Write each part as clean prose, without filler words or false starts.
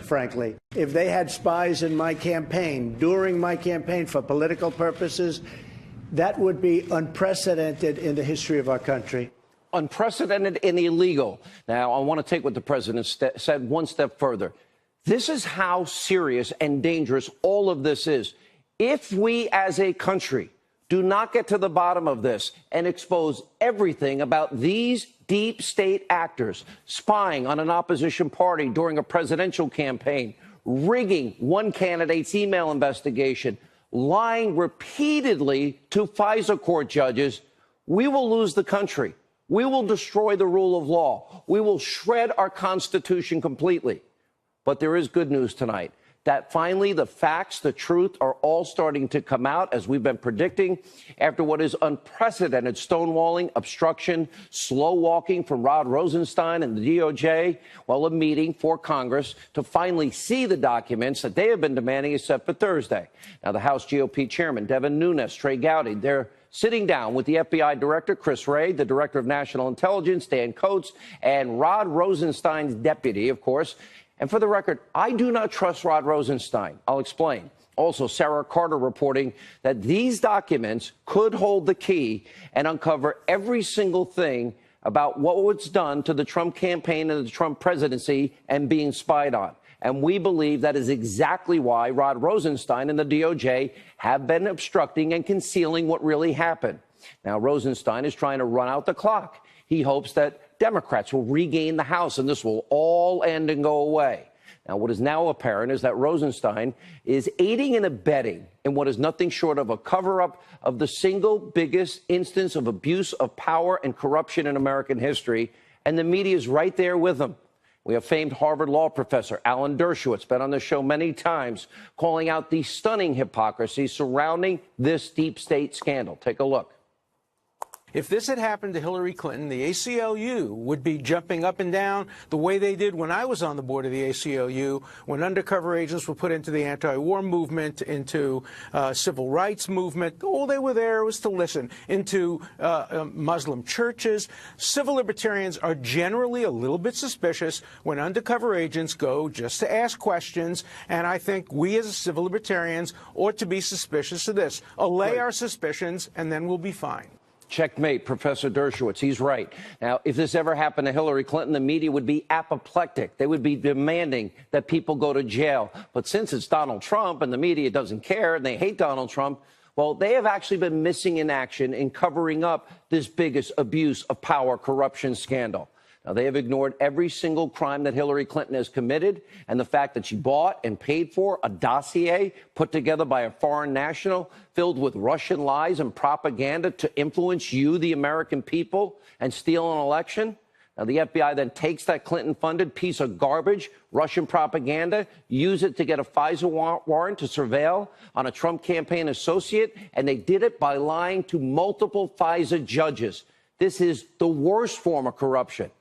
frankly. If they had spies in my campaign, during my campaign for political purposes, that would be unprecedented in the history of our country. Unprecedented and illegal. Now, I want to take what the president said one step further. This is how serious and dangerous all of this is. If we as a country do not get to the bottom of this and expose everything about these deep state actors spying on an opposition party during a presidential campaign, rigging one candidate's email investigation, lying repeatedly to FISA court judges, we will lose the country. We will destroy the rule of law. We will shred our Constitution completely. But there is good news tonight, that finally the facts, the truth are all starting to come out, as we've been predicting, after what is unprecedented stonewalling, obstruction, slow walking from Rod Rosenstein and the DOJ while a meeting for Congress to finally see the documents that they have been demanding is set for Thursday. Now, the House GOP chairman, Devin Nunes, Trey Gowdy, they're sitting down with the FBI director, Chris Wray, the director of national intelligence, Dan Coates, and Rod Rosenstein's deputy, of course. And for the record, I do not trust Rod Rosenstein. I'll explain. Also, Sarah Carter reporting that these documents could hold the key and uncover every single thing about what was done to the Trump campaign and the Trump presidency and being spied on. And we believe that is exactly why Rod Rosenstein and the DOJ have been obstructing and concealing what really happened. Now, Rosenstein is trying to run out the clock. He hopes that Democrats will regain the House and this will all end and go away. Now, what is now apparent is that Rosenstein is aiding and abetting in what is nothing short of a cover-up of the single biggest instance of abuse of power and corruption in American history, and the media is right there with him. We have famed Harvard law professor Alan Dershowitz, been on the show many times, calling out the stunning hypocrisy surrounding this deep state scandal. Take a look. If this had happened to Hillary Clinton, the ACLU would be jumping up and down the way they did when I was on the board of the ACLU, when undercover agents were put into the anti-war movement, into civil rights movement. All they were there was to listen, into Muslim churches. Civil libertarians are generally a little bit suspicious when undercover agents go just to ask questions, and I think we as civil libertarians ought to be suspicious of this. Allay our suspicions, and then we'll be fine. Checkmate, Professor Dershowitz. He's right. Now, if this ever happened to Hillary Clinton, the media would be apoplectic. They would be demanding that people go to jail. But since it's Donald Trump and the media doesn't care and they hate Donald Trump, well, they have actually been missing in action in covering up this biggest abuse of power corruption scandal. Now, they have ignored every single crime that Hillary Clinton has committed and the fact that she bought and paid for a dossier put together by a foreign national filled with Russian lies and propaganda to influence you, the American people, and steal an election. Now, the FBI then takes that Clinton-funded piece of garbage, Russian propaganda, use it to get a FISA warrant to surveil on a Trump campaign associate, and they did it by lying to multiple FISA judges. This is the worst form of corruption.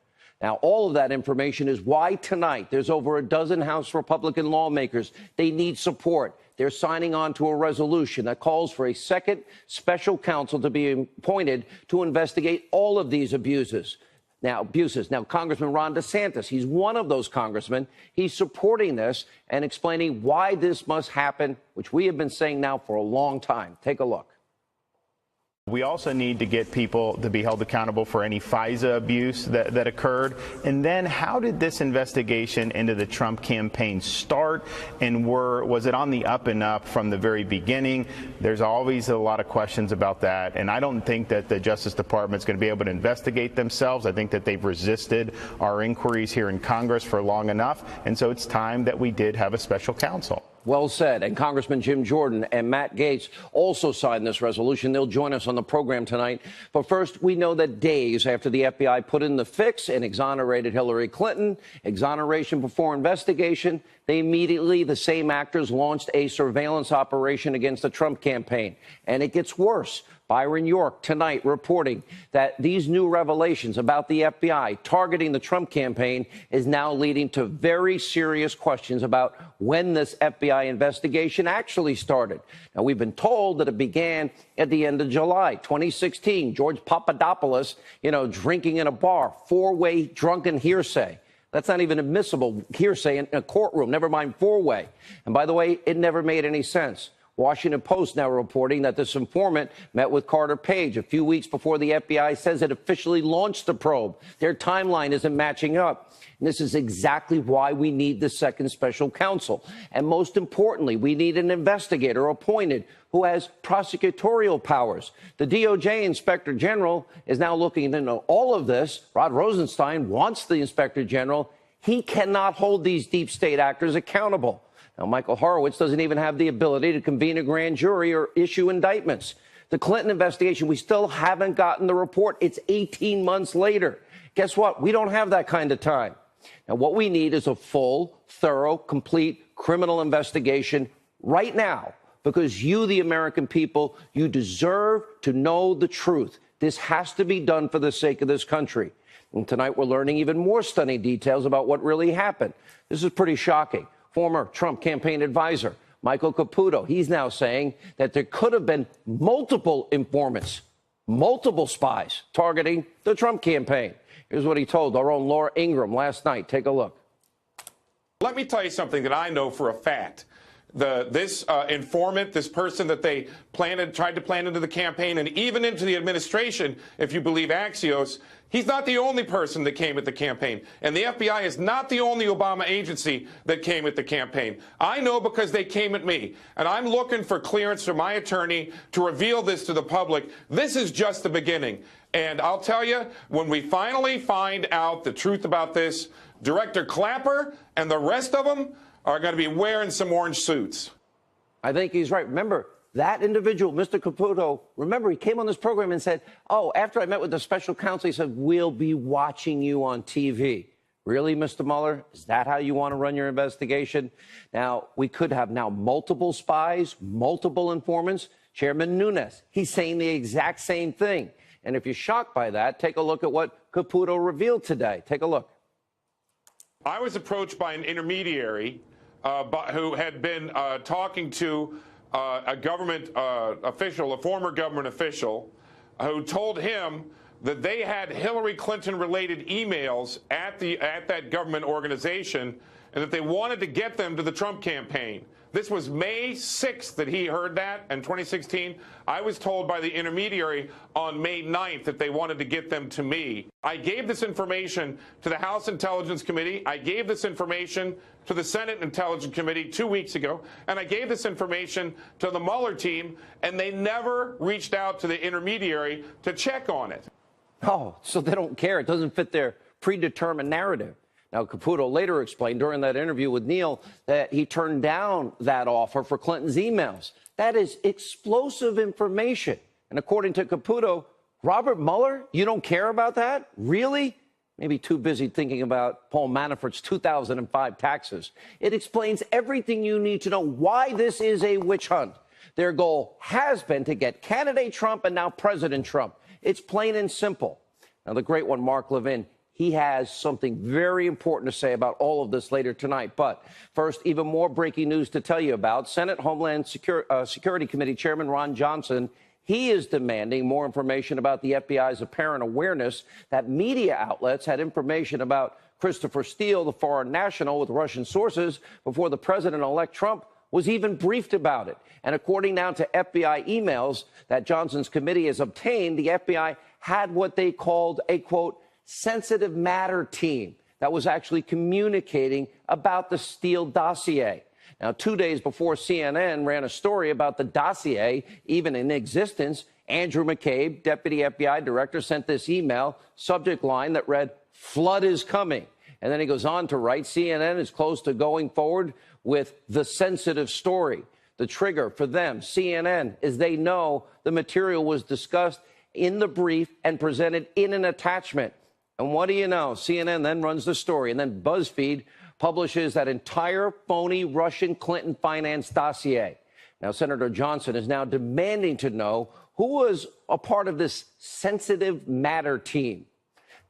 Now, all of that information is why tonight there's over a dozen House Republican lawmakers. They need support. They're signing on to a resolution that calls for a second special counsel to be appointed to investigate all of these abuses. Now, Congressman Ron DeSantis, he's one of those congressmen. He's supporting this and explaining why this must happen, which we have been saying now for a long time. Take a look. We also need to get people to be held accountable for any FISA abuse that occurred. And then how did this investigation into the Trump campaign start? And was it on the up and up from the very beginning? There's always a lot of questions about that. And I don't think that the Justice Department is going to be able to investigate themselves. I think that they've resisted our inquiries here in Congress for long enough. And so it's time that we did have a special counsel. Well said. And Congressman Jim Jordan and Matt Gaetz also signed this resolution. They'll join us on the program tonight. But first, we know that days after the FBI put in the fix and exonerated Hillary Clinton, exoneration before investigation, they immediately, the same actors, launched a surveillance operation against the Trump campaign. And it gets worse. Byron York tonight reporting that these new revelations about the FBI targeting the Trump campaign is now leading to very serious questions about when this FBI investigation actually started. Now, we've been told that it began at the end of July 2016. George Papadopoulos, drinking in a bar, four-way drunken hearsay. That's not even admissible hearsay in a courtroom, never mind four-way. And by the way, it never made any sense. Washington Post now reporting that this informant met with Carter Page a few weeks before the FBI says it officially launched the probe. Their timeline isn't matching up. And this is exactly why we need the second special counsel. And most importantly, we need an investigator appointed who has prosecutorial powers. The DOJ Inspector General is now looking into all of this. Rod Rosenstein wants the Inspector General. He cannot hold these deep state actors accountable. Now, Michael Horowitz doesn't even have the ability to convene a grand jury or issue indictments. The Clinton investigation, we still haven't gotten the report. It's 18 months later. Guess what? We don't have that kind of time. Now, what we need is a full, thorough, complete criminal investigation right now, because you, the American people, you deserve to know the truth. This has to be done for the sake of this country. And tonight we're learning even more stunning details about what really happened. This is pretty shocking. Former Trump campaign advisor Michael Caputo, he's now saying that there could have been multiple informants, multiple spies targeting the Trump campaign. Here's what he told our own Laura Ingraham last night. Take a look. Let me tell you something that I know for a fact. This informant, this person that they tried to plan into the campaign and even into the administration, if you believe Axios, he's not the only person that came at the campaign. And the FBI is not the only Obama agency that came at the campaign. I know because they came at me. And I'm looking for clearance from my attorney to reveal this to the public. This is just the beginning. And I'll tell you, when we finally find out the truth about this, Director Clapper and the rest of them are going to be wearing some orange suits. I think he's right. Remember, that individual, Mr. Caputo, remember, he came on this program and said, oh, after I met with the special counsel, he said, we'll be watching you on TV. Really, Mr. Mueller? Is that how you want to run your investigation? Now, we could have now multiple spies, multiple informants. Chairman Nunes, he's saying the exact same thing. And if you're shocked by that, take a look at what Caputo revealed today. Take a look. I was approached by an intermediary who had been talking to a government official, a former government official, who told him that they had Hillary Clinton-related emails at that government organization and that they wanted to get them to the Trump campaign. This was May 6th that he heard that in 2016. I was told by the intermediary on May 9th that they wanted to get them to me. I gave this information to the House Intelligence Committee. I gave this information to the Senate Intelligence Committee 2 weeks ago. And I gave this information to the Mueller team, and they never reached out to the intermediary to check on it. Oh, so they don't care. It doesn't fit their predetermined narrative. Now, Caputo later explained during that interview with Neil that he turned down that offer for Clinton's emails. That is explosive information. And according to Caputo, Robert Mueller, you don't care about that? Really? Maybe too busy thinking about Paul Manafort's 2005 taxes. It explains everything you need to know why this is a witch hunt. Their goal has been to get candidate Trump and now President Trump. It's plain and simple. Now, the great one, Mark Levin, he has something very important to say about all of this later tonight. But first, even more breaking news to tell you about. Senate Homeland Security Committee Chairman Ron Johnson, he is demanding more information about the FBI's apparent awareness that media outlets had information about Christopher Steele, the foreign national with Russian sources, before the president-elect Trump was even briefed about it. And according now to FBI emails that Johnson's committee has obtained, the FBI had what they called a, quote, sensitive matter team that was actually communicating about the Steele dossier. Now, 2 days before CNN ran a story about the dossier even in existence, Andrew McCabe, deputy FBI director, sent this email, subject line that read, "Flood is coming." And then he goes on to write, CNN is close to going forward with the sensitive story. The trigger for them, CNN, is they know the material was discussed in the brief and presented in an attachment. And what do you know? CNN then runs the story, and then BuzzFeed publishes that entire phony Russian Clinton finance dossier. Now, Senator Johnson is now demanding to know who was a part of this sensitive matter team.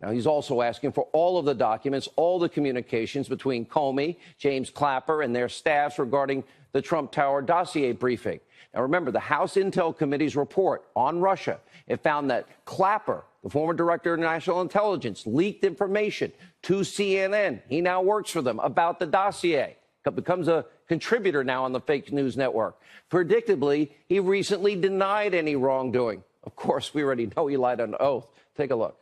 Now, he's also asking for all of the documents, all the communications between Comey, James Clapper, and their staffs regarding the Trump Tower dossier briefing. Now, remember, the House Intel Committee's report on Russia, it found that Clapper, the former director of national intelligence, leaked information to CNN. He now works for them about the dossier. Becomes a contributor now on the fake news network. Predictably, he recently denied any wrongdoing. Of course, we already know he lied on oath. Take a look.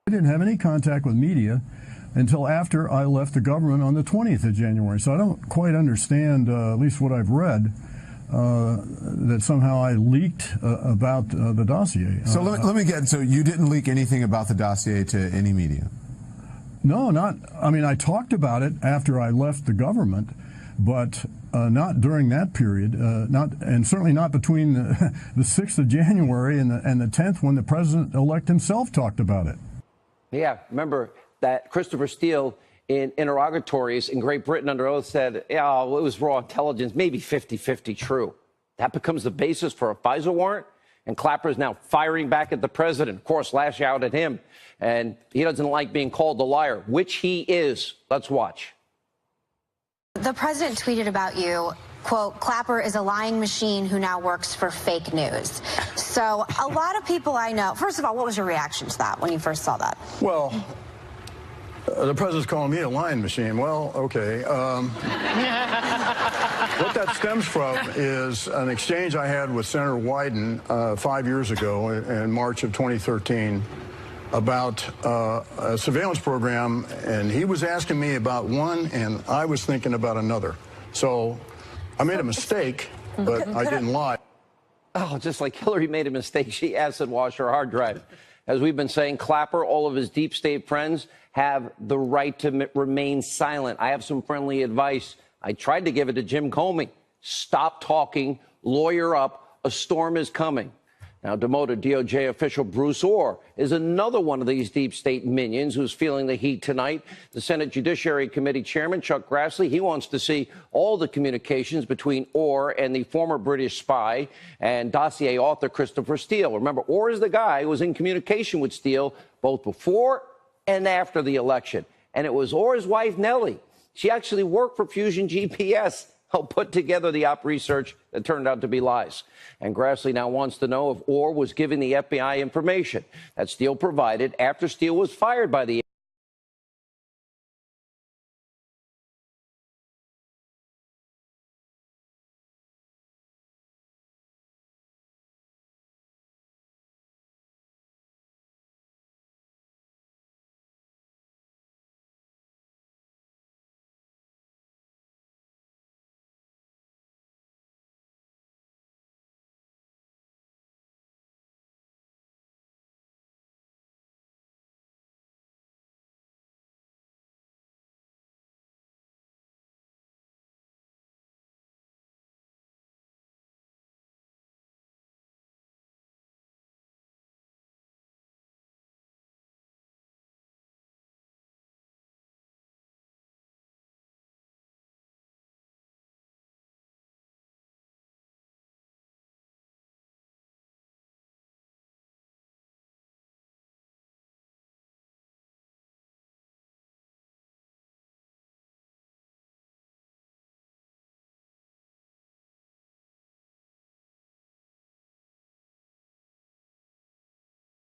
I didn't have any contact with media until after I left the government on the 20th of January. So I don't quite understand, at least what I've read, that somehow I leaked about the dossier. So let me get, so you didn't leak anything about the dossier to any media? No, not, I mean, I talked about it after I left the government, but not during that period, and certainly not between the 6th of January and the 10th when the president-elect himself talked about it. Yeah, remember that Christopher Steele in interrogatories in Great Britain under oath said, yeah, well, it was raw intelligence, maybe 50-50 true. That becomes the basis for a FISA warrant? And Clapper is now firing back at the president, of course, lashing out at him. And he doesn't like being called a liar, which he is. Let's watch. The president tweeted about you, quote, Clapper is a lying machine who now works for fake news. So a lot of people I know, first of all, what was your reaction to that when you first saw that? Well, the president's calling me a lying machine. Well, okay. What that stems from is an exchange I had with Senator Wyden 5 years ago in March of 2013 about a surveillance program, and he was asking me about one, and I was thinking about another. So I made a mistake, but I didn't lie. Oh, just like Hillary made a mistake, she acid washed her hard drive. As we've been saying, Clapper, all of his deep state friends have the right to remain silent. I have some friendly advice. I tried to give it to Jim Comey. Stop talking, lawyer up, a storm is coming. Now, demoted DOJ official Bruce Orr is another one of these deep state minions who's feeling the heat tonight. The Senate Judiciary Committee Chairman, Chuck Grassley, he wants to see all the communications between Orr and the former British spy and dossier author Christopher Steele. Remember, Orr is the guy who was in communication with Steele both before and after the election. And it was Orr's wife, Nellie. She actually worked for Fusion GPS, helped put together the op research that turned out to be lies. And Grassley now wants to know if Orr was giving the FBI information that Steele provided after Steele was fired by the